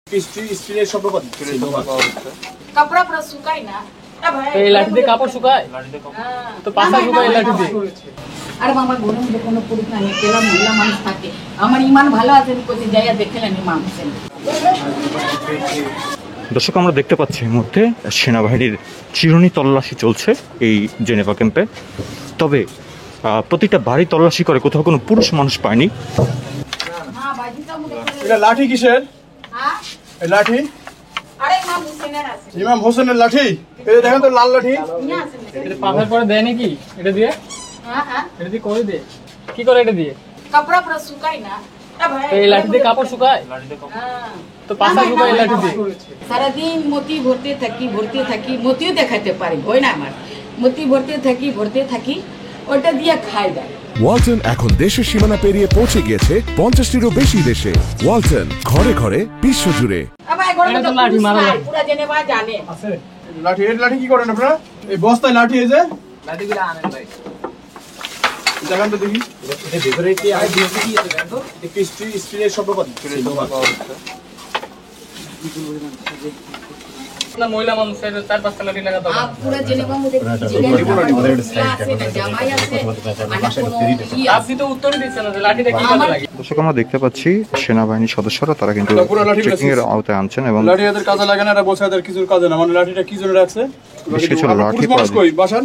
Steel शब्द कपड़ा पूरा सुखाई ना तो ये लाठी দিয়ে কাপড় শুকায় তো পাছা শুকায় লাঠি দিয়ে আরে মামা ঘরে মধ্যে কোনো পুরুষ না কেলা মহিলা মানুষ থাকে আমার ঈমান ভালো আছে কোথায় যাইয়া দেখলেন ইমাম হোসেন। দর্শক আমরা দেখতে পাচ্ছি এই মুহূর্তে সেনাবাহিনীর চিরুনি তল্লাশি চলছে এই জেনেভা ক্যাম্পে। তবে প্রতিটা বাড়ি তল্লাশি করে কোথাও কোনো পুরুষ মানুষ পায়নি। হ্যাঁ বাজিটা মুখে এটা লাঠি কিসের? হ্যাঁ এই লাঠি আরে ইমাম হোসেনের আছে ইমাম হোসেনের লাঠি। এই দেখেন তো লাল লাঠি। নিয়ে আসেন এটা পাথার পরে দেয় নাকি এটা দিয়ে? হ্যাঁ হ্যাঁ এটা দিয়ে করে দে কি করে এটা দিয়ে? कपड़ा पूरा सुखाई ना তো এই লাঠি দিয়ে কাপড় শুকায় হ্যাঁ তো পাছা শুকায় লাঠি দিয়ে সারাদিন মতি ভরতে থাকি মতিও দেখাতে পারি হয় না আমার মতি ভরতে থাকি ওটা দিয়ে খাই দেয়। ওয়ালটন এখন দেশের সীমানা পেরিয়ে পৌঁছে গিয়েছে 50টিরও বেশি দেশে। ওয়ালটন ঘরে ঘরে বিশ্বজুড়ে। আবার ঘরে এটা তো মধ্যে লাঠি মারা যায়। পুরা জেনেভা জানে আছে লাঠি এর লাঠি কি করেন আপনারা? এই বস্তায় লাঠি এই যে লাঠিগুলো আনেন ভাই দেখেন তো দেখি। এটা ভেতরে কি আর দিয়েছে কি এটা দেখো। এটা স্টিলের শব্দ না মহিলা মানুষের 4-5টা লাঠি লাগা দাও आप पूरा জেনেভা মধ্যে জামাই আছে আপনি তো উত্তরই দিচ্ছেন না যে লাঠিটা কি কাজে লাগে। দর্শক আমরা দেখতে পাচ্ছি সেনাবাহিনীর সদস্যরা তারা কিন্তু চেকিং এর আওতায় আনছেন এবং লাঠি এদের কাজে লাগে না, এরা বলছে এদের কিছুর কাজে না। মানে লাঠিটা কি জন্য রাখছে? বেশ কিছু লাঠি পুরুষ কই বাসান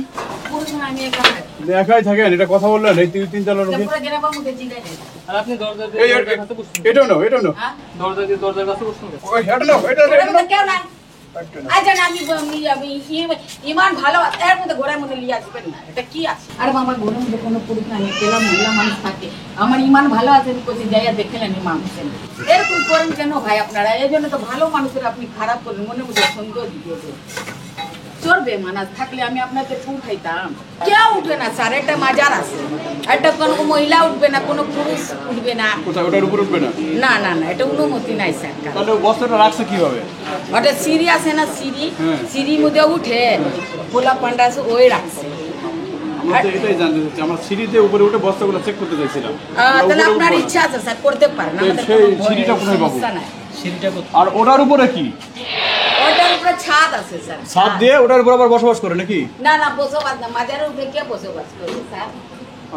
পুরো আমি একা থাকি একাই থাকেন। এটা কথা বললেন এই তিন চার লোক। পুরো জেনেভা মধ্যে জিগাই দেয় আর আপনি দরজা এই দিয়ে কাছে বসুন এটাও না এটাও না হ্যাঁ দরজা দিয়ে দরজার কাছে বসুন ওই এটা না এটা এটা কেউ না আচ্ছা না আমি ইমান ভালো এর মধ্যে ঘোড়ার মধ্যে লিয়ে আসবেন না এটা কি আছে? আরে আমার ঘরের মধ্যে কোনো পুরুষ না কেলা মহিলা মানুষ থাকে আমার ইমান ভালো আছে কোথায় যাইয়া দেখলেন ইমাম হোসেন। এরকম করেন কেন ভাই আপনারা? এই জন্য তো ভালো মানুষের আপনি খারাপ করেন মনে মধ্যে সন্দেহ দিয়েছে চলবে মানাস থাকলে আমি আপনাকে ফুল খাইতাম। কেউ উঠবে না স্যার, একটা মাজার আছে, একটা কোনো মহিলা উঠবে না, কোনো পুরুষ উঠবে না। কোথায় ওটার উপর উঠবে না? না না না এটা অনুমতি নাই স্যার। তাহলে বস্তাটা রাখছে কিভাবে? ওটা সিঁড়ি আছে না সিঁড়ি সিঁড়ির মধ্যে উঠে পোলা পান্ডা আছে ওই রাখছে। আমি তো এটাই জানতে চাচ্ছি, আমরা সিঁড়িতে উপরে উঠে বস্তাগুলো চেক করতে চাইছিলাম। তাহলে আপনার ইচ্ছা আছে স্যার করতে পারেন, আমাদের সেই কোনো ভয় সিঁড়িটা কোথায় পাবো? সমস্যা নাই। আর ওটার উপরে কি ওটার উপরে ছাদ আছে স্যার। ছাদ দিয়ে ওটার উপর আবার বসবাস করে নাকি? না না বসবাস না, মাজারের উপরে কে বসবাস করে স্যার?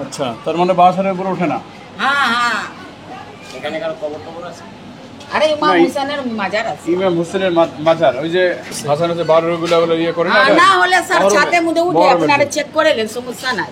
আচ্ছা, তার মানে বাসার উপরে ওঠে না। হ্যাঁ হ্যাঁ এখানে কারো কবর টবর আছে? আরে ইমাম হোসেনের মাজার আছে। ইমাম হোসেনের মাজার ওই যে হাসান হচ্ছে বারোগুলো ইয়ে করে না। না হলে স্যার বড় ছাদের মধ্যে উঠে বড় আপনারা চেক করে নেন, সমস্যা নাই।